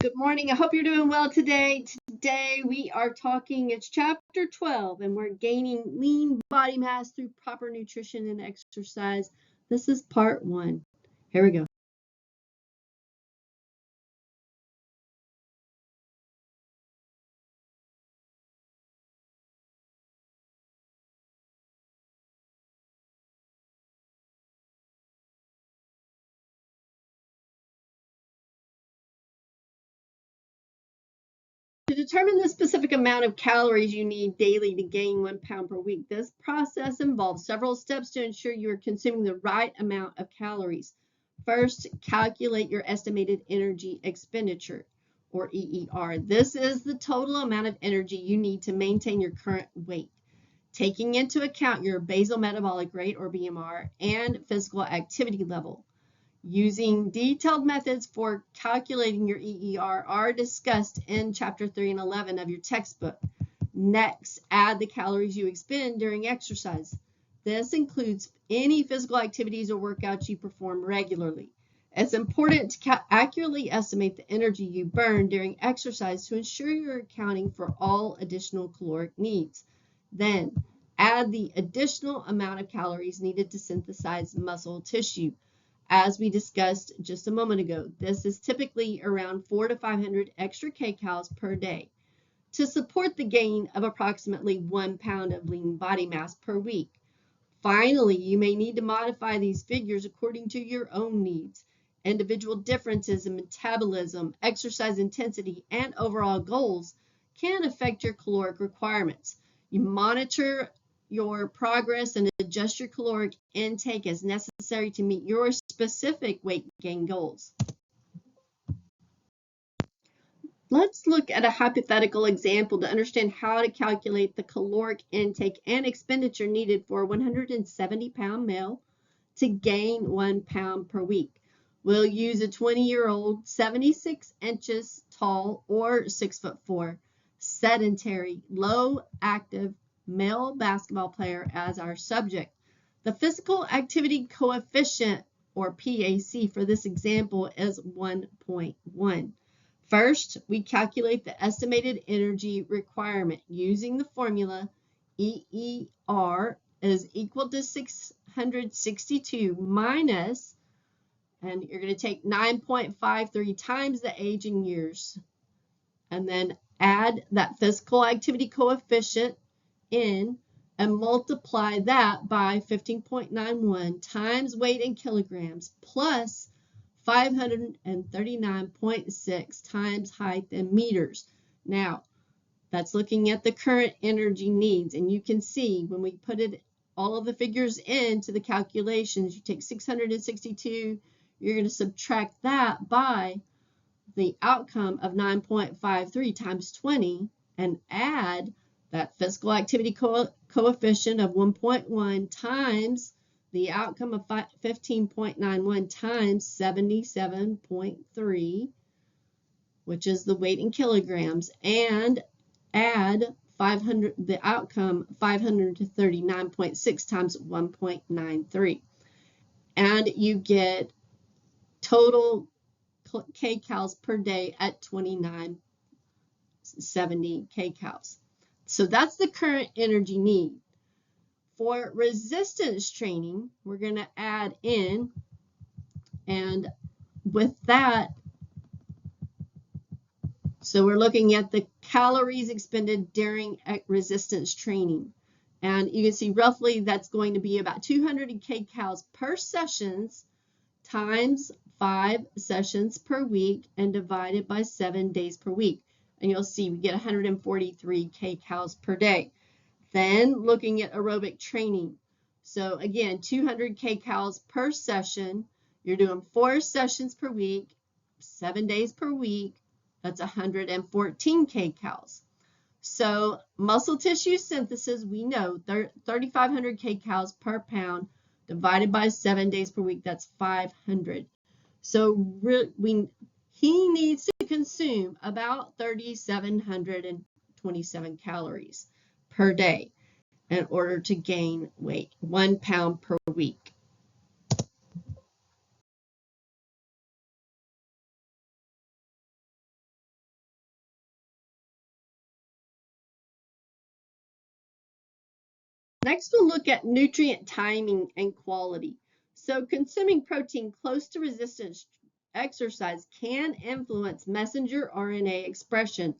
Good morning. I hope you're doing well today. Today we are talking, it's chapter 12, and we're gaining lean body mass through proper nutrition and exercise. This is part 1. Here we go. To determine the specific amount of calories you need daily to gain 1 pound per week, this process involves several steps to ensure you are consuming the right amount of calories. First, calculate your estimated energy expenditure, or EER. This is the total amount of energy you need to maintain your current weight, taking into account your basal metabolic rate, or BMR, and physical activity level. Using detailed methods for calculating your EER are discussed in Chapter 3 and 11 of your textbook. Next, add the calories you expend during exercise. This includes any physical activities or workouts you perform regularly. It's important to accurately estimate the energy you burn during exercise to ensure you're accounting for all additional caloric needs. Then, add the additional amount of calories needed to synthesize muscle tissue. As we discussed just a moment ago, this is typically around 400 to 500 extra kcals per day to support the gain of approximately 1 pound of lean body mass per week. Finally, you may need to modify these figures according to your own needs. Individual differences in metabolism, exercise intensity, and overall goals can affect your caloric requirements. You monitor your progress and adjust your caloric intake as necessary to meet your specific weight gain goals. Let's look at a hypothetical example to understand how to calculate the caloric intake and expenditure needed for a 170-pound male to gain 1 pound per week. We'll use a 20-year-old, 76 inches tall or 6'4", sedentary, low active male basketball player as our subject. The physical activity coefficient, or PAC, for this example is 1.1. First, we calculate the estimated energy requirement using the formula EER is equal to 662 minus, and you're going to take 9.53 times the age in years, and then add that physical activity coefficient in and multiply that by 15.91 times weight in kilograms plus 539.6 times height in meters. Now, that's looking at the current energy needs, and you can see when we put all of the figures into the calculations, you take 662, you're going to subtract that by the outcome of 9.53 times 20 and add that physical activity coefficient of 1.1 times the outcome of 15.91 times 77.3, which is the weight in kilograms, and add 500, the outcome 539.6 times 1.93, and you get total kcals per day at 2970 kcals. So that's the current energy need. For resistance training, we're going to add in, and with that, so we're looking at the calories expended during resistance training. And you can see roughly that's going to be about 200 kcals per sessions times 5 sessions per week and divided by 7 days per week. And you'll see we get 143 kcals per day. Then looking at aerobic training. So again, 200 kcals per session. You're doing 4 sessions per week, 7 days per week. That's 114 kcals. So muscle tissue synthesis, we know 3,500 kcals per pound divided by 7 days per week, that's 500. So he needs to consume about 3,727 calories per day in order to gain weight, 1 pound per week. Next, we'll look at nutrient timing and quality. So consuming protein close to resistance exercise can influence messenger RNA expression.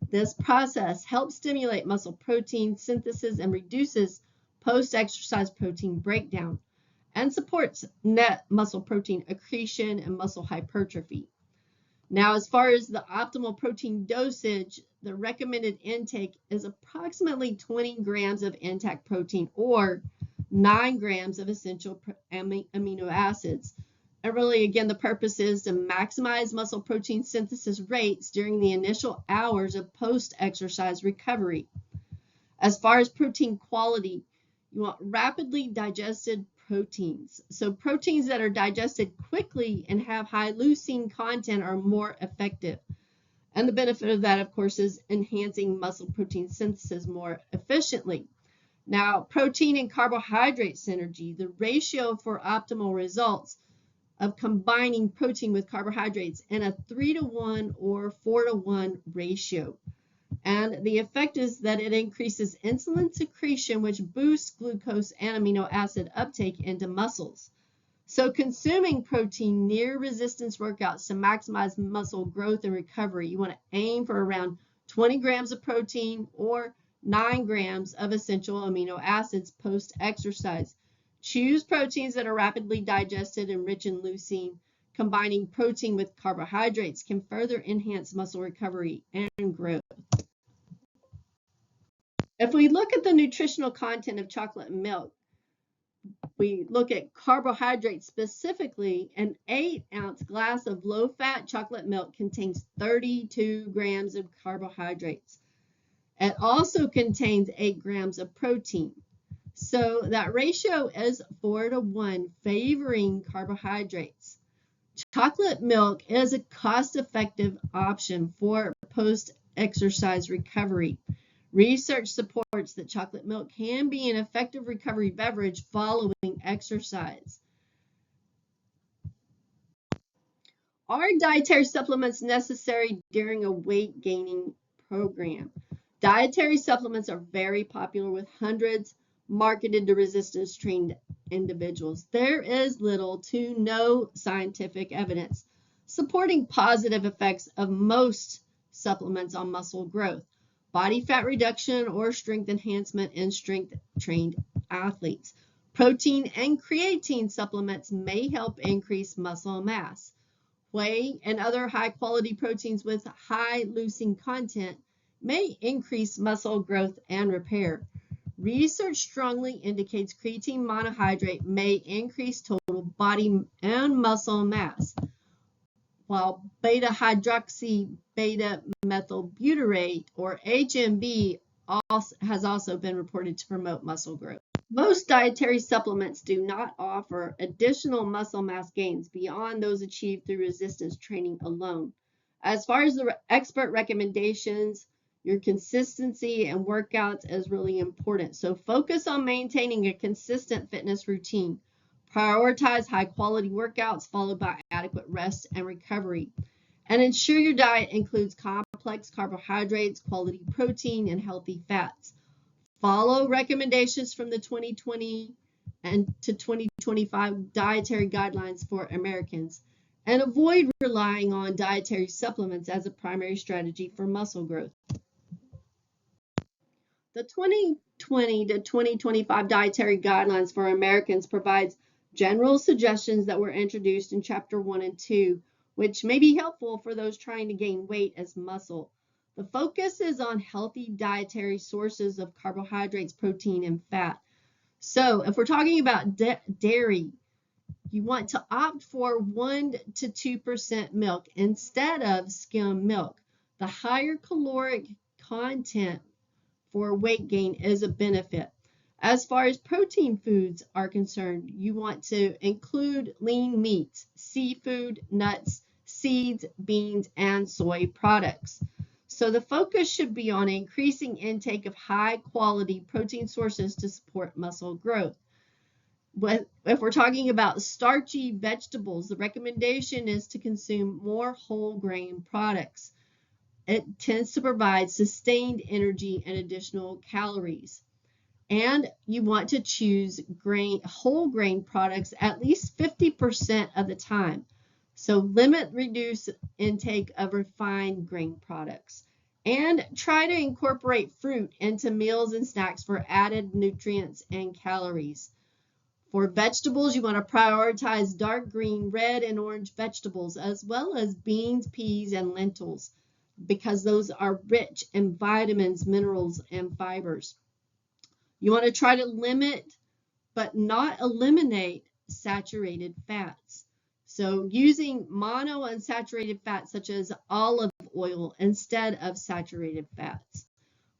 This process helps stimulate muscle protein synthesis and reduces post-exercise protein breakdown and supports net muscle protein accretion and muscle hypertrophy. Now, as far as the optimal protein dosage, the recommended intake is approximately 20 grams of intact protein or 9 grams of essential amino acids. And really, again, the purpose is to maximize muscle protein synthesis rates during the initial hours of post-exercise recovery. As far as protein quality, you want rapidly digested proteins. So proteins that are digested quickly and have high leucine content are more effective. And the benefit of that, of course, is enhancing muscle protein synthesis more efficiently. Now, protein and carbohydrate synergy, the ratio for optimal results of combining protein with carbohydrates in a 3-to-1 or 4-to-1 ratio. And the effect is that it increases insulin secretion, which boosts glucose and amino acid uptake into muscles. So consuming protein near resistance workouts to maximize muscle growth and recovery, you want to aim for around 20 grams of protein or 9 grams of essential amino acids post-exercise. Choose proteins that are rapidly digested and rich in leucine. Combining protein with carbohydrates can further enhance muscle recovery and growth. If we look at the nutritional content of chocolate milk, we look at carbohydrates specifically, an 8-ounce glass of low-fat chocolate milk contains 32 grams of carbohydrates. It also contains 8 grams of protein. So that ratio is 4-to-1, favoring carbohydrates. Chocolate milk is a cost-effective option for post-exercise recovery. Research supports that chocolate milk can be an effective recovery beverage following exercise. Are dietary supplements necessary during a weight gaining program? Dietary supplements are very popular with hundreds marketed to resistance trained individuals. There is little to no scientific evidence supporting positive effects of most supplements on muscle growth, body fat reduction, or strength enhancement in strength trained athletes. Protein and creatine supplements may help increase muscle mass. Whey and other high quality proteins with high leucine content may increase muscle growth and repair. Research strongly indicates creatine monohydrate may increase total body and muscle mass, while beta-hydroxy beta-methylbutyrate, or HMB, has also been reported to promote muscle growth. Most dietary supplements do not offer additional muscle mass gains beyond those achieved through resistance training alone. As far as the expert recommendations, your consistency and workouts is really important. So focus on maintaining a consistent fitness routine. Prioritize high quality workouts followed by adequate rest and recovery. And ensure your diet includes complex carbohydrates, quality protein, and healthy fats. Follow recommendations from the 2020 and to 2025 dietary guidelines for Americans, and avoid relying on dietary supplements as a primary strategy for muscle growth. The 2020 to 2025 dietary guidelines for Americans provides general suggestions that were introduced in Chapter 1 and 2, which may be helpful for those trying to gain weight as muscle. The focus is on healthy dietary sources of carbohydrates, protein, and fat. So if we're talking about dairy, you want to opt for 1 to 2% milk instead of skim milk. The higher caloric content for weight gain is a benefit. As far as protein foods are concerned, you want to include lean meats, seafood, nuts, seeds, beans, and soy products. So the focus should be on increasing intake of high quality protein sources to support muscle growth. But if we're talking about starchy vegetables, the recommendation is to consume more whole grain products. It tends to provide sustained energy and additional calories. And you want to choose whole grain products at least 50% of the time. So reduce intake of refined grain products. And try to incorporate fruit into meals and snacks for added nutrients and calories. For vegetables, you want to prioritize dark green, red, and orange vegetables, as well as beans, peas, and lentils, because those are rich in vitamins, minerals, and fibers. You want to try to limit, but not eliminate, saturated fats. So using monounsaturated fats such as olive oil instead of saturated fats.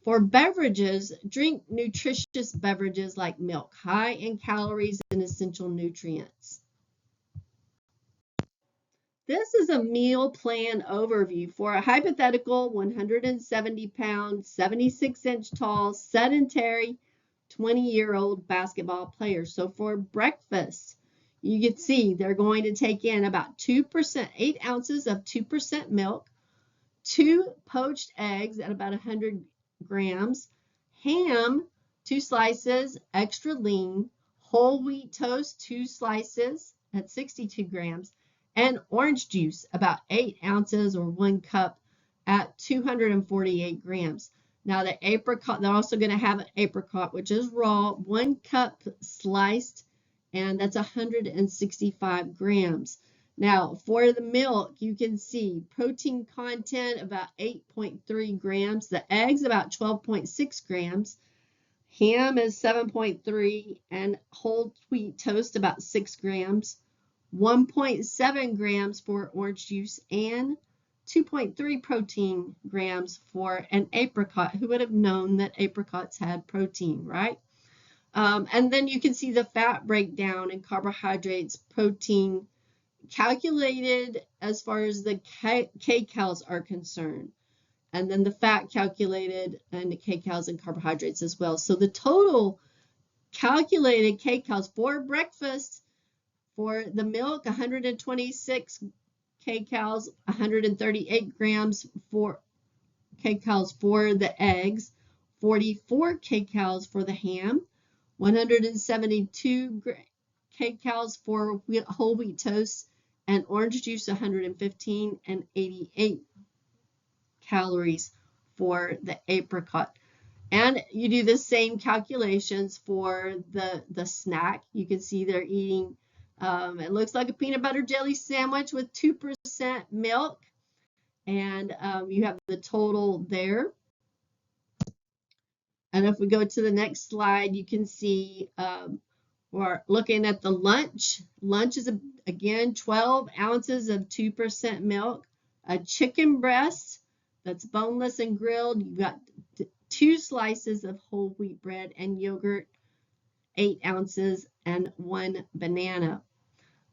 For beverages, drink nutritious beverages like milk, high in calories and essential nutrients. This is a meal plan overview for a hypothetical 170-pound, 76-inch tall, sedentary 20-year-old basketball player. So for breakfast, you can see they're going to take in about 2%, 8 ounces of 2% milk, 2 poached eggs at about 100 grams, ham, 2 slices, extra lean, whole wheat toast, 2 slices at 62 grams, and orange juice, about 8 ounces or 1 cup at 248 grams. Now the apricot, they're also going to have an apricot, which is raw, 1 cup sliced, and that's 165 grams. Now, for the milk, you can see protein content about 8.3 grams, the eggs about 12.6 grams, ham is 7.3, and whole wheat toast about 6 grams, 1.7 grams for orange juice, and 2.3 protein grams for an apricot. Who would have known that apricots had protein, right? And then you can see the fat breakdown in carbohydrates, protein, calculated as far as the kcals are concerned, and then the fat calculated and the kcals and carbohydrates as well. So the total calculated kcals for breakfast for the milk, 126 kcals, 138 grams for kcals for the eggs, 44 kcals for the ham, 172 kcals for whole wheat toast, and orange juice 115, and 88 calories for the apricot. And you do the same calculations for the snack. You can see they're eating, it looks like a peanut butter jelly sandwich with 2% milk, and you have the total there. And if we go to the next slide, you can see we're looking at the lunch. Lunch is, again, 12 ounces of 2% milk, a chicken breast that's boneless and grilled. You've got 2 slices of whole wheat bread and yogurt, 8 ounces, and 1 banana.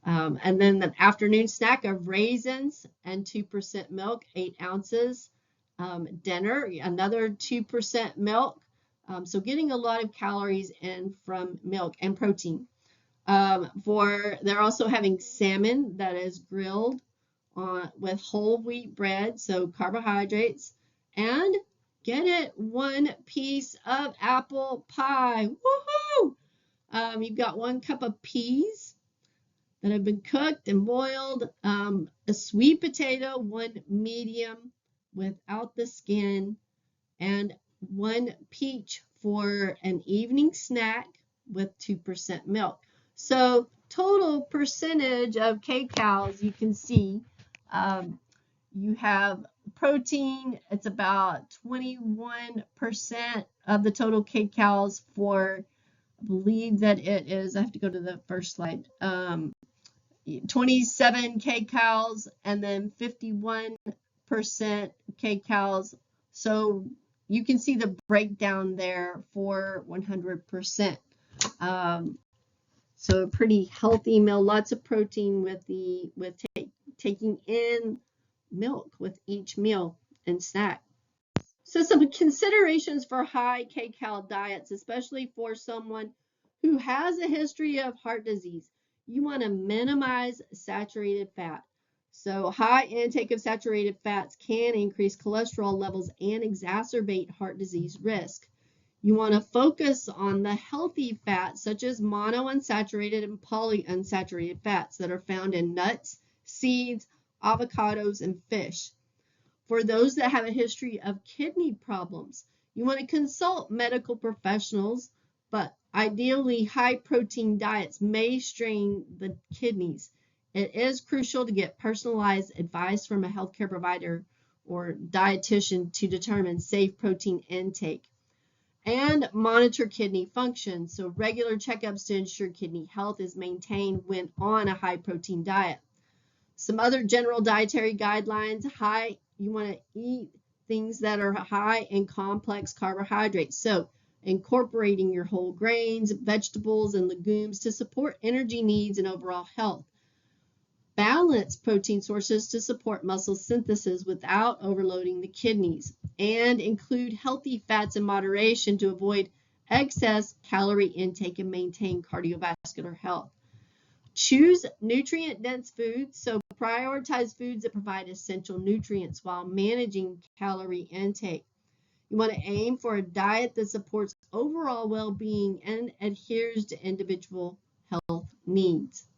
And then the afternoon snack of raisins and 2% milk, 8 ounces. Dinner, another 2% milk. So getting a lot of calories in from milk and protein. They're also having salmon that is grilled with whole wheat bread, so carbohydrates, and get it, 1 piece of apple pie. Woohoo! You've got 1 cup of peas that have been cooked and boiled, a sweet potato, 1 medium without the skin, and 1 peach for an evening snack with 2% milk. So total percentage of kcals, you can see you have protein, it's about 21% of the total kcals for, I believe that it is, I have to go to the first slide, 27 kcals, and then 51% kcals. So you can see the breakdown there for 100%. So a pretty healthy meal, lots of protein with taking in milk with each meal and snack. So some considerations for high kcal diets, especially for someone who has a history of heart disease. You want to minimize saturated fat. So high intake of saturated fats can increase cholesterol levels and exacerbate heart disease risk. You want to focus on the healthy fats such as monounsaturated and polyunsaturated fats that are found in nuts, seeds, avocados, and fish. For those that have a history of kidney problems, you want to consult medical professionals, but ideally high protein diets may strain the kidneys. It is crucial to get personalized advice from a healthcare provider or dietitian to determine safe protein intake. And monitor kidney function, so regular checkups to ensure kidney health is maintained when on a high protein diet. Some other general dietary guidelines: you want to eat things that are high in complex carbohydrates, so incorporating your whole grains, vegetables, and legumes to support energy needs and overall health. Balance protein sources to support muscle synthesis without overloading the kidneys, and include healthy fats in moderation to avoid excess calorie intake and maintain cardiovascular health. Choose nutrient-dense foods, so prioritize foods that provide essential nutrients while managing calorie intake. You want to aim for a diet that supports overall well-being and adheres to individual health needs.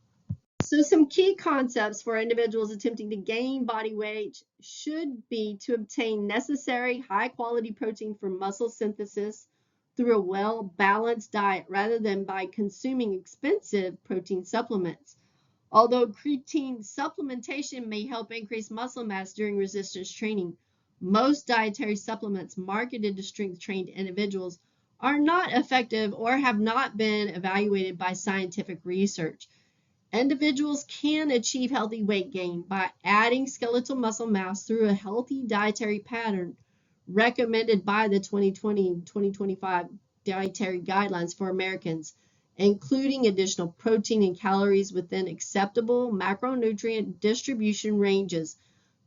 So some key concepts for individuals attempting to gain body weight should be to obtain necessary high-quality protein for muscle synthesis through a well-balanced diet rather than by consuming expensive protein supplements. Although creatine supplementation may help increase muscle mass during resistance training, most dietary supplements marketed to strength-trained individuals are not effective or have not been evaluated by scientific research. Individuals can achieve healthy weight gain by adding skeletal muscle mass through a healthy dietary pattern recommended by the 2020-2025 dietary guidelines for Americans, including additional protein and calories within acceptable macronutrient distribution ranges,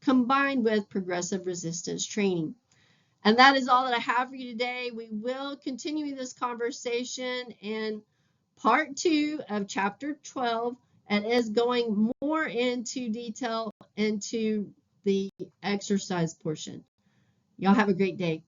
combined with progressive resistance training. And that is all that I have for you today. We will continue this conversation in part 2 of chapter 12, and is going more into detail into the exercise portion. Y'all have a great day.